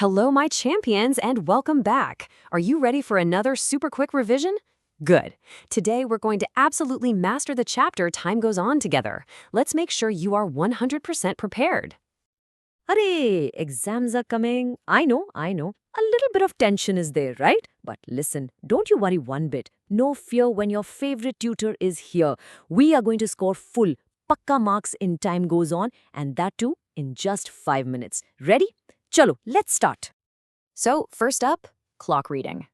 Hello, my champions, and welcome back. Are you ready for another super quick revision? Good. Today, we're going to absolutely master the chapter Time Goes On together. Let's make sure you are 100% prepared. Arey, exams are coming. I know. A little bit of tension is there, right? But listen, don't you worry one bit. No fear when your favorite tutor is here. We are going to score full, pakka marks in Time Goes On, and that too in just 5 minutes. Ready? Chalo, let's start. So, first up, clock reading.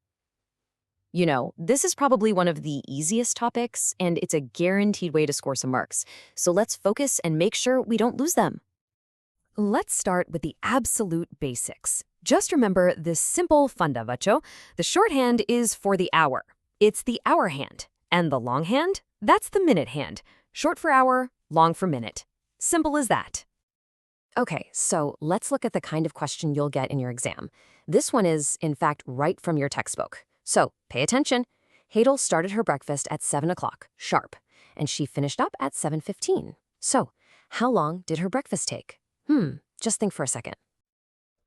You know, this is probably one of the easiest topics, and it's a guaranteed way to score some marks. So let's focus and make sure we don't lose them. Let's start with the absolute basics. Just remember this simple funda, vacho. The shorthand is for the hour. It's the hour hand. And the longhand? That's the minute hand. Short for hour, long for minute. Simple as that. Okay, so let's look at the kind of question you'll get in your exam. This one is, in fact, right from your textbook. So, pay attention. Hetal started her breakfast at 7 o'clock, sharp, and she finished up at 7:15. So, how long did her breakfast take? Just think for a second.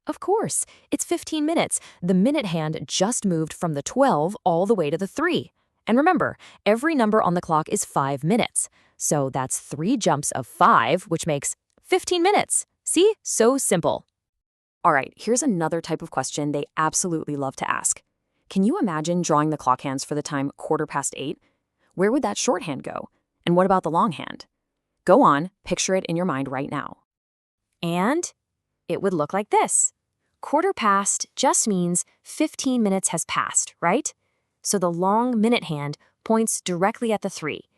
Of course, it's 15 minutes. The minute hand just moved from the 12 all the way to the 3. And remember, every number on the clock is 5 minutes. So that's 3 jumps of 5, which makes 15 minutes. See? So simple. All right, here's another type of question they absolutely love to ask. Can you imagine drawing the clock hands for the time 8:15? Where would that shorthand go? And what about the longhand? Go on, picture it in your mind right now. And it would look like this. 1/4 just means 15 minutes has passed, right? So the long minute hand points directly at the 3.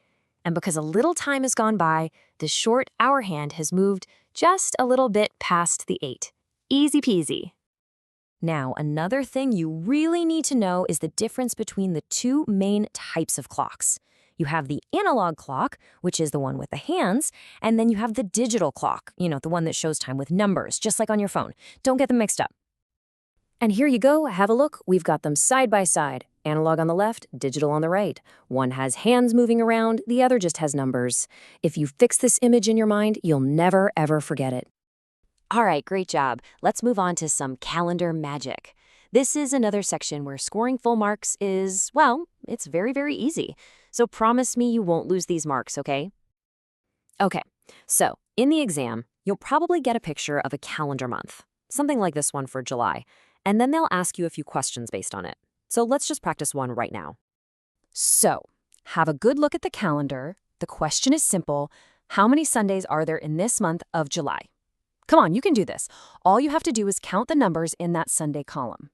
And because a little time has gone by, the short hour hand has moved just a little bit past the 8. Easy peasy. Now, another thing you really need to know is the difference between the two main types of clocks. You have the analog clock, which is the one with the hands, and then you have the digital clock, the one that shows time with numbers, just like on your phone. Don't get them mixed up. And here you go, have a look. We've got them side by side. Analog on the left, digital on the right. One has hands moving around, the other just has numbers. If you fix this image in your mind, you'll never, ever forget it. All right, great job. Let's move on to some calendar magic. This is another section where scoring full marks is, well, it's very, very easy. So promise me you won't lose these marks, okay? Okay, so in the exam, you'll probably get a picture of a calendar month, something like this one for July, and then they'll ask you a few questions based on it. So let's just practice one right now. So, have a good look at the calendar. The question is simple. How many Sundays are there in this month of July? Come on, you can do this. All you have to do is count the numbers in that Sunday column.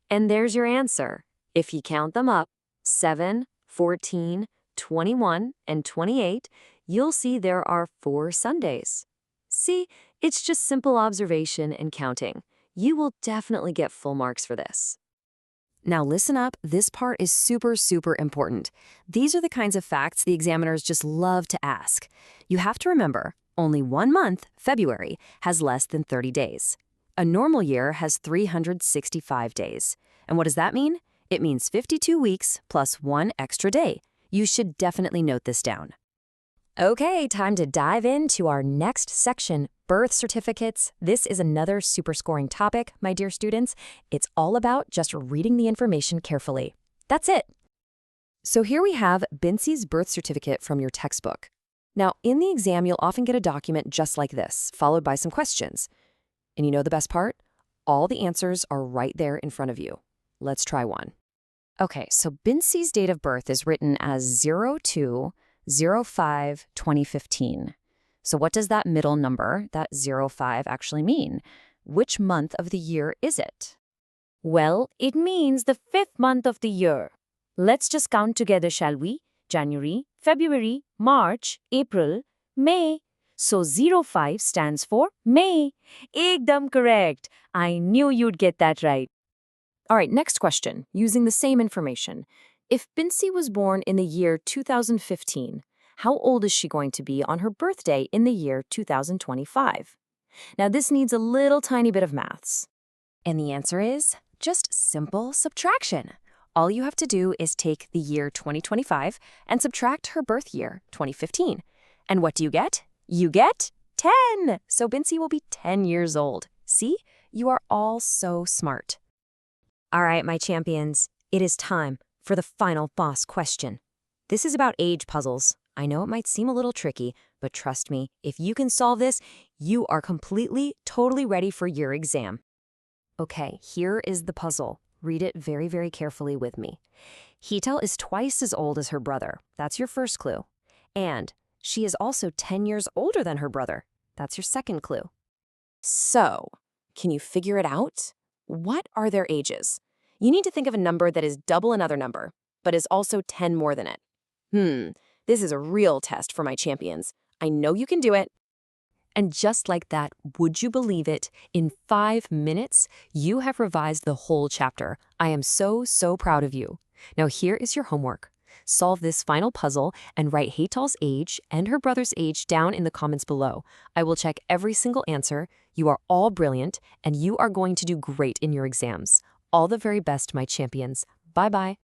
And there's your answer. If you count them up, 7, 14, 21, and 28, you'll see there are 4 Sundays. See, it's just simple observation and counting. You will definitely get full marks for this. Now listen up, this part is super, super important. These are the kinds of facts the examiners just love to ask. You have to remember, only one month, February, has less than 30 days. A normal year has 365 days. And what does that mean? It means 52 weeks plus 1 extra day. You should definitely note this down. Okay, time to dive into our next section, birth certificates. This is another super scoring topic, my dear students. It's all about just reading the information carefully. That's it. So here we have Bincy's birth certificate from your textbook. Now, in the exam, you'll often get a document just like this, followed by some questions. And you know the best part? All the answers are right there in front of you. Let's try one. Okay, so Bincy's date of birth is written as 02/05/2015. So what does that middle number, that 05, actually mean? Which month of the year is it? Well, it means the 5th month of the year. Let's just count together, shall we? January, February, March, April, May. So 05 stands for May. Ekdam correct. I knew you'd get that right. All right, next question, using the same information. If Bincy was born in the year 2015, how old is she going to be on her birthday in the year 2025? Now, this needs a little tiny bit of maths. And the answer is just simple subtraction. All you have to do is take the year 2025 and subtract her birth year, 2015. And what do you get? You get 10. So Bincy will be 10 years old. See? You are all so smart. All right, my champions, it is time for the final boss question. This is about age puzzles. I know it might seem a little tricky, but trust me, if you can solve this, you are completely, totally ready for your exam. Okay, here is the puzzle. Read it very, very carefully with me. Hetal is twice as old as her brother. That's your first clue. And she is also 10 years older than her brother. That's your second clue. So, can you figure it out? What are their ages? You need to think of a number that is double another number, but is also 10 more than it. This is a real test for my champions. I know you can do it. And just like that, would you believe it? In 5 minutes, you have revised the whole chapter. I am so, so proud of you. Now here is your homework. Solve this final puzzle and write Hetal's age and her brother's age down in the comments below. I will check every single answer. You are all brilliant, and you are going to do great in your exams. All the very best, my champions. Bye-bye.